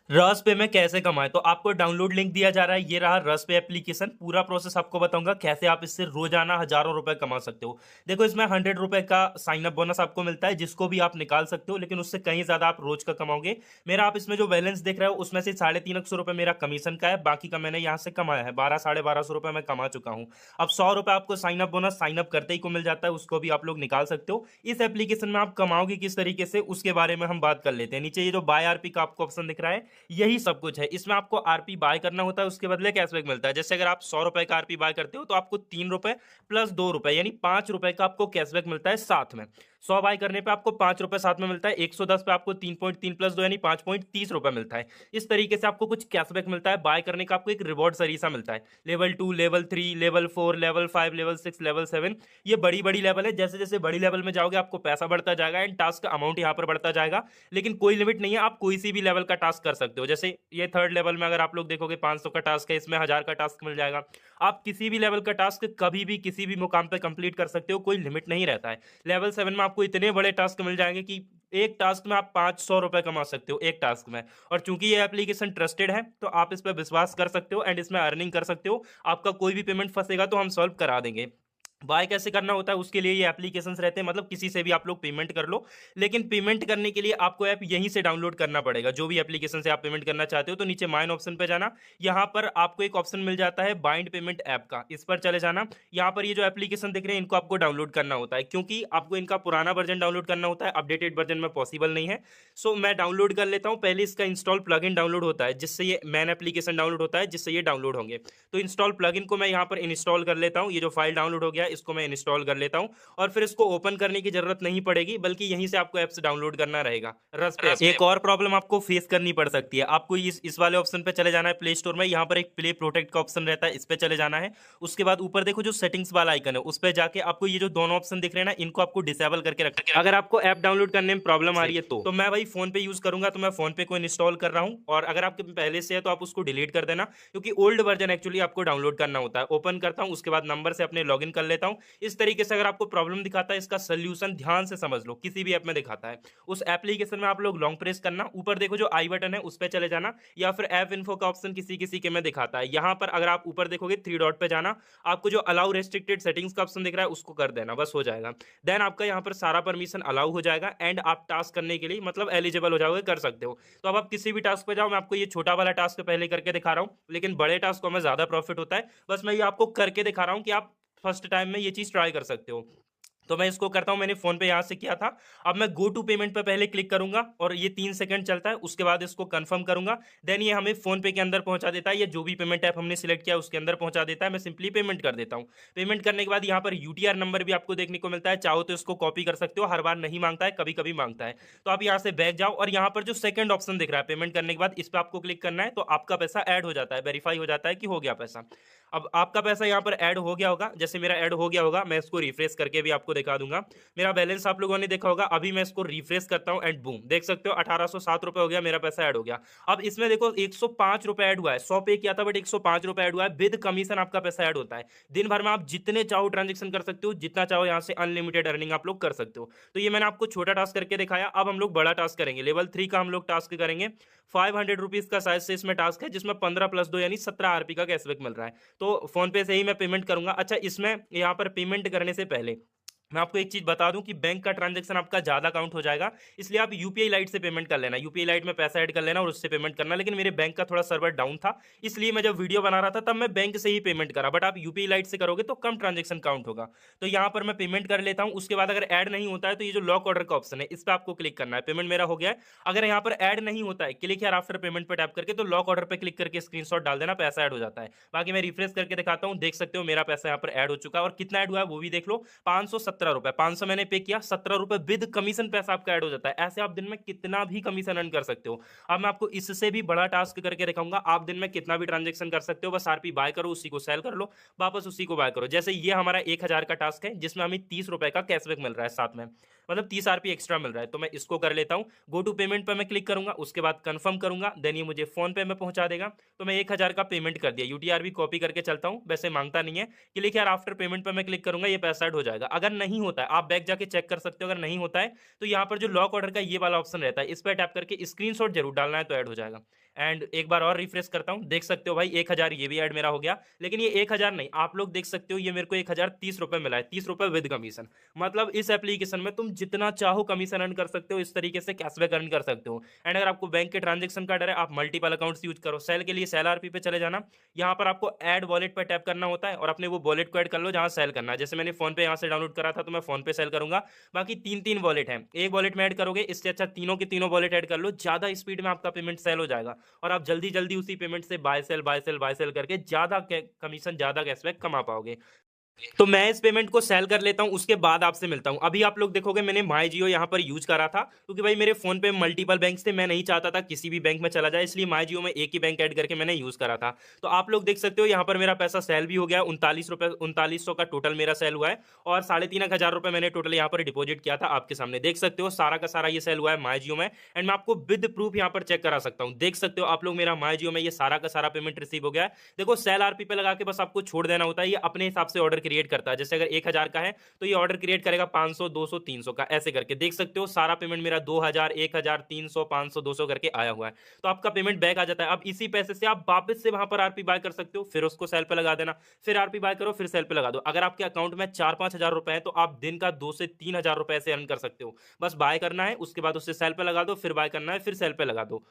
रस पे में कैसे कमाएं, तो आपको डाउनलोड लिंक दिया जा रहा है। ये रहा रस पे एप्लीकेशन। पूरा प्रोसेस आपको बताऊंगा कैसे आप इससे रोजाना हजारों रुपए कमा सकते हो। देखो, इसमें 100 रुपए का साइन अप बोनस आपको मिलता है, जिसको भी आप निकाल सकते हो, लेकिन उससे कहीं ज्यादा आप रोज का कमाओगे। मेरा आप इसमें जो बैलेंस देख रहे हो उसमें से 350 रुपए मेरा कमीशन का है, बाकी का मैंने यहाँ से कमाया है। 1200 साढ़े 1200 रुपए मैं कमा चुका हूँ। अब 100 रुपए आपको sign up bonus sign up करते ही को मिल जाता है, उसको भी आप लोग निकाल सकते हो। इस एप्लीकेशन में आप कमाओगे किस तरीके से, उसके बारे में हम बात कर लेते हैं। नीचे ये जो बाय आरपी का आपको ऑप्शन दिख रहा है, यही सब कुछ है। इसमें आपको आरपी बाय करना होता है, उसके बदले कैशबैक मिलता है। जैसे अगर आप 100 रुपए का आरपी बाय करते हो तो आपको 3 रुपए प्लस 2 रुपए यानी 5 रुपए का आपको कैशबैक मिलता है साथ में। 100 बाय करने पे आपको 5 रुपए साथ में मिलता है। 110 पे आपको 3.3 प्लस 2 यानी 5.30 रुपए मिलता है। इस तरीके से आपको कुछ कैशबैक मिलता है। बाय करने का आपको एक रिवॉर्ड सरीसा मिलता है। Level 2, level 3, level 4, level 5, level 6, level 7, ये बड़ी बड़ी लेवल है। जैसे जैसे बड़ी लेवल में जाओगे आपको पैसा बढ़ता जाएगा एंड टास्क का अमाउंट यहाँ पर बढ़ता जाएगा। लेकिन कोई लिमिट नहीं है, आप कोई सी भी लेवल का टास्क कर सकते हो। जैसे ये थर्ड लेवल में अगर आप लोग देखोगे 500 का टास्क है, इसमें 1000 का टास्क मिल जाएगा। आप किसी भी लेवल का टास्क कभी भी किसी भी मुकाम पे कंप्लीट कर सकते हो, कोई लिमिट नहीं रहता है। लेवल 7 में आपको इतने बड़े टास्क मिल जाएंगे कि एक टास्क में आप 500 रुपए कमा सकते हो एक टास्क में। और चूंकि ये एप्लीकेशन ट्रस्टेड है तो आप इस पर विश्वास कर सकते हो एंड इसमें अर्निंग कर सकते हो। आपका कोई भी पेमेंट फंसेगा तो हम सॉल्व करा देंगे। बाय कैसे करना होता है उसके लिए ये एप्लीकेशंस रहते हैं, मतलब किसी से भी आप लोग पेमेंट कर लो। लेकिन पेमेंट करने के लिए आपको ऐप यहीं से डाउनलोड करना पड़ेगा। जो भी एप्लीकेशन से आप पेमेंट करना चाहते हो तो नीचे माइन ऑप्शन पे जाना। यहाँ पर आपको एक ऑप्शन मिल जाता है बाइंड पेमेंट ऐप का, इस पर चले जाना। यहाँ पर ये जो एप्लीकेशन दिख रहे हैं इनको आपको डाउनलोड करना होता है, क्योंकि आपको इनका पुराना वर्जन डाउनलोड करना होता है, अपडेटेड वर्जन में पॉसिबल नहीं है। सो मैं डाउनलोड कर लेता हूँ। पहले इसका इंस्टॉल प्लगइन डाउनलोड होता है, जिससे ये मैन एप्लीकेशन डाउनलोड होता है, जिससे ये डाउनलोड होंगे। तो इंस्टॉल प्लगइन को मैं यहाँ पर इंस्टॉल कर लेता हूँ। ये जो फाइल डाउनलोड हो गया है, इसको मैं इंस्टॉल कर लेता हूँ। और फिर इसको ओपन करने की जरूरत नहीं पड़ेगी, बल्कि यहीं से आपको ऐप्स डाउनलोड करना रहेगा रस पे। एक और प्रॉब्लम आपको फेस करनी पड़ सकती है। आपको इस वाले ऑप्शन पे चले जाना है प्ले स्टोर में। यहाँ पर एक प्ले प्रोटेक्ट का ऑप्शन रहता है, इस पे चले जाना है। उसके बाद ऊपर देखो जो सेटिंग्स वाला आइकन है, उस पे जाके आपको ये जो दोनों ऑप्शन दिख रहे हैं ना, इनको आपको डिसेबल करके रखना है। अगर आपको ऐप डाउनलोड करने में प्रॉब्लम आ रही है तो मैं भाई फोन पे यूज करूंगा, तो मैं फोन पे को इंस्टॉल कर रहा हूँ। और अगर आपके पहले से है तो आप उसको डिलीट कर देना, क्योंकि ओल्ड वर्जन एक्चुअली आपको डाउनलोड करना होता है। ओपन करता हूँ, उसके बाद नंबर से अपने लॉगिन कर लेता हूँ। इस तरीके से अगर आपको प्रॉब्लम दिखाता है, इसका सोल्यूशन ध्यान से समझ लो। किसी भी ऐप में दिखाता है, उस एप्लीकेशन में आप लोग लॉन्ग प्रेस करना, ऊपर देखो जो आई बटन है उस पर चले जाना, या फिर ऐप इन्फो का ऑप्शन किसी किसी के में दिखाता है। यहाँ पर अगर आप ऊपर देखोगे थ्री डॉट पे जाना, आपको जो अलाउ रेस्ट्रिक्टेड सेटिंग्स का ऑप्शन दिख रहा है उसको कर देना, बस हो जाएगा। देन आपका यहाँ पर सारा परमिशन अलाउ हो जाएगा एंड आप टास्क करने के लिए मतलब एलिजिबल हो जाओगे, कर सकते हो। तो अब आप किसी भी टास्क पे जाओ। मैं आपको ये छोटा वाला टास्क पहले करके दिखा रहा हूँ, लेकिन बड़े टास्क में ज्यादा प्रॉफिट होता है। बस मैं ये आपको करके दिखा रहा हूँ कि आप फर्स्ट टाइम में ये चीज ट्राई कर सकते हो। तो मैं इसको करता हूं, मैंने फोन पे यहां से किया था। अब मैं गो टू पेमेंट पे पहले क्लिक करूंगा और ये 3 सेकंड चलता है, उसके बाद इसको कंफर्म करूंगा। देन ये हमें फोन पे के अंदर पहुंचा देता है, ये जो भी पेमेंट ऐप हमने सिलेक्ट किया उसके अंदर पहुंचा देता है। मैं सिंपली पेमेंट कर देता हूं। पेमेंट करने के बाद यहाँ पर यूटीआर नंबर भी आपको देखने को मिलता है, चाहो तो इसको कॉपी कर सकते हो। हर बार नहीं मांगता है, कभी कभी मांगता है। तो आप यहाँ से बैक जाओ और यहाँ पर जो सेकंड ऑप्शन दिख रहा है पेमेंट करने के बाद, इस पर आपको क्लिक करना है। तो आपका पैसा ऐड हो जाता है, वेरीफाई हो जाता है कि हो गया पैसा। अब आपका पैसा यहाँ पर ऐड हो गया होगा। जैसे मेरा ऐड हो गया होगा, मैं इसको रिफ्रेश करके भी आपको दिखा दूंगा। मेरा बैलेंस आप लोगों ने देखा होगा। अभी मैं इसको रिफ्रेश करता हूं एंड बूम, देख सकते हो 1807 रुपए हो गया, मेरा पैसा ऐड हो गया। अब इसमें देखो 105 रुपए ऐड हुआ है। 100 पे किया था बट 105 रुपए ऐड हुआ है। विद कमीशन आपका पैसा ऐड होता है। दिन भर में आप जितने चाहो ट्रांजेक्शन कर सकते हो, जितना चाहो यहाँ से अनलिमिटेड अर्निंग आप लोग कर सकते हो। तो ये मैंने आपको छोटा टास्क करके दिखाया। अब हम लोग बड़ा टास्क करेंगे, लेवल 3 का हम लोग टास्क करेंगे। 500 रुपीज का साइज से इसमें टास्क है, जिसमें 15 प्लस 2 यानी 17 आरपी का कैशबैक मिल रहा है। तो फोन पे से ही मैं पेमेंट करूंगा। अच्छा, इसमें यहाँ पर पेमेंट करने से पहले मैं आपको एक चीज बता दूं कि बैंक का ट्रांजैक्शन आपका ज्यादा काउंट हो जाएगा, इसलिए आप यूपीआई लाइट से पेमेंट कर लेना। यूपीआई लाइट में पैसा ऐड कर लेना और उससे पेमेंट करना। लेकिन मेरे बैंक का थोड़ा सर्वर डाउन था, इसलिए मैं जब वीडियो बना रहा था तब मैं बैंक से ही पेमेंट करा। बट आप यूपीआई लाइट से करोगे तो कम ट्रांजेक्शन काउंट होगा। तो यहाँ पर मैं पेमेंट कर लेता हूँ। उसके बाद अगर ऐड नहीं होता है तो ये जो लॉक ऑर्डर का ऑप्शन है, इस पर आपको क्लिक करना है। पेमेंट मेरा हो गया है। अगर यहाँ पर ऐड नहीं होता है, क्लिक यार आफ्टर पेमेंट पर टैप करके, तो लॉक ऑर्डर पे क्लिक करके स्क्रीनशॉट डाल देना, पैसा ऐड हो जाता है। बाकी मैं रिफ्रेश करके दिखाता हूँ, देख सकते हो मेरा पैसा यहाँ पर ऐड हो चुका है। और कितना ऐड हुआ है वो भी देख लो, 517 रुपए। 500 मैंने पे किया, 17 रुपए विद कमीशन पैसा आपका ऐड हो जाता है। ऐसे आप दिन में कितना भी कमीशन अर्न कर सकते हो। अब मैं आपको इससे भी बड़ा टास्क करके दिखाऊंगा। आप दिन में कितना भी ट्रांजेक्शन कर सकते हो, बस आरपी बाय करो, उसी को सेल कर लो, वापस उसी को बाय करो। जैसे ये हमारा 1000 का टास्क है, जिसमें हमें 30 रुपए का कैशबैक मिल रहा है साथ में, मतलब 30 आरपी एक्स्ट्रा मिल रहा है। तो मैं इसको कर लेता हूँ। गो टू पेमेंट पर मैं क्लिक करूंगा, उसके बाद कंफर्म करूंगा। देन ये मुझे फोन पे में पहुंचा देगा। तो मैं 1000 का पेमेंट कर दिया। यूटीआर भी कॉपी करके चलता हूँ, वैसे मांगता नहीं है। क्लिक यार आफ्टर पेमेंट पर मैं क्लिक करूंगा, ये पैसा ऐड हो जाएगा। अगर नहीं होता है, आप बैक जाके चेक कर सकते हो। अगर नहीं होता है तो यहाँ पर जो लॉक ऑर्डर का ये वाला ऑप्शन रहता है, इस पर टैप करके स्क्रीनशॉट जरूर डालना है, तो ऐड हो जाएगा। एंड एक बार और रिफ्रेश करता हूँ, देख सकते हो भाई 1000 ये भी ऐड मेरा हो गया। लेकिन ये 1000 नहीं, आप लोग देख सकते हो ये मेरे को 1030 रुपये मिला है, 30 रुपये विद कमीशन। मतलब इस एप्लीकेशन में तुम जितना चाहो कमीशन अर्न कर सकते हो, इस तरीके से कैशबैक अर्न कर सकते हो। एंड अगर आपको बैंक के ट्रांजेक्शन का डर है, आप मल्टीपल अकाउंट्स यूज करो। सेल के लिए सेल आरपी पे चले जाना, यहाँ पर आपको ऐड वॉलेट पर टैप करना होता है और अपने वो वॉलेट को ऐड कर लो जहाँ सेल करना है। जैसे मैंने फोन पे यहाँ से डाउनलोड करा था तो मैं फोन पे सेल करूंगा। बाकी तीन तीन वॉलेट है, एक वॉलेट में ऐड करोगे, इससे अच्छा तीनों के तीनों वॉलेट ऐड कर लो, ज्यादा स्पीड में आपका पेमेंट सेल हो जाएगा और आप जल्दी जल्दी उसी पेमेंट से buy sell buy sell buy sell करके ज्यादा कमीशन ज्यादा कैशबैक कमा पाओगे। तो मैं इस पेमेंट को सेल कर लेता हूं, उसके बाद आपसे मिलता हूं। अभी आप लोग देखोगे मैंने माई जियो यहां पर यूज करा था, क्योंकि भाई मेरे फोन पे मल्टीपल बैंक्स थे, मैं नहीं चाहता था किसी भी बैंक में चला जाए, इसलिए माई जियो में एक ही बैंक ऐड करके मैंने यूज करा था। तो आप लोग देख सकते हो यहाँ पर मेरा पैसा सेल भी हो गया, 39 रुपये 3900 का टोटल मेरा सेल हुआ है और 3500 रुपये मैंने टोटल यहाँ पर डिपॉजिट किया था। आपके सामने देख सकते हो सारा का सारा ये सेल हुआ है माई जियो में। एंड मैं आपको विद प्रूफ यहाँ पर चेक करा सकता हूँ, देख सकते हो आप लोग मेरा माई जियो में ये सारा का सारा पेमेंट रिसीव हो गया है। देखो सेल आरपी पे लगा के बस आपको छोड़ देना होता है, ये अपने हिसाब से ऑर्डर क्रिएट करता है। जैसे अगर 1000 का है तो ये ऑर्डर क्रिएट करेगा 500 200 300 का, ऐसे करके देख सकते हो सारा पेमेंट मेरा 2000 1000 300 500 200 करके आया हुआ है। तो आपका पेमेंट बैक आ जाता है। अब इसी पैसे से आप वापस से वहां पर आरपी बाय कर सकते हो, फिर उसको सेल पे लगा देना, फिर आरपी बाय करो, फिर सेल पे लगा दो। अगर आपके अकाउंट में 4-5 हजार रुपए है तो आप दिन का 2 से 3 हजार रुपए से अर्न कर सकते हो। बस बाय करना है, उसके बाद उससे सेल पे लगा दो, फिर बाय करना है, फिर सेल पे लगा दो।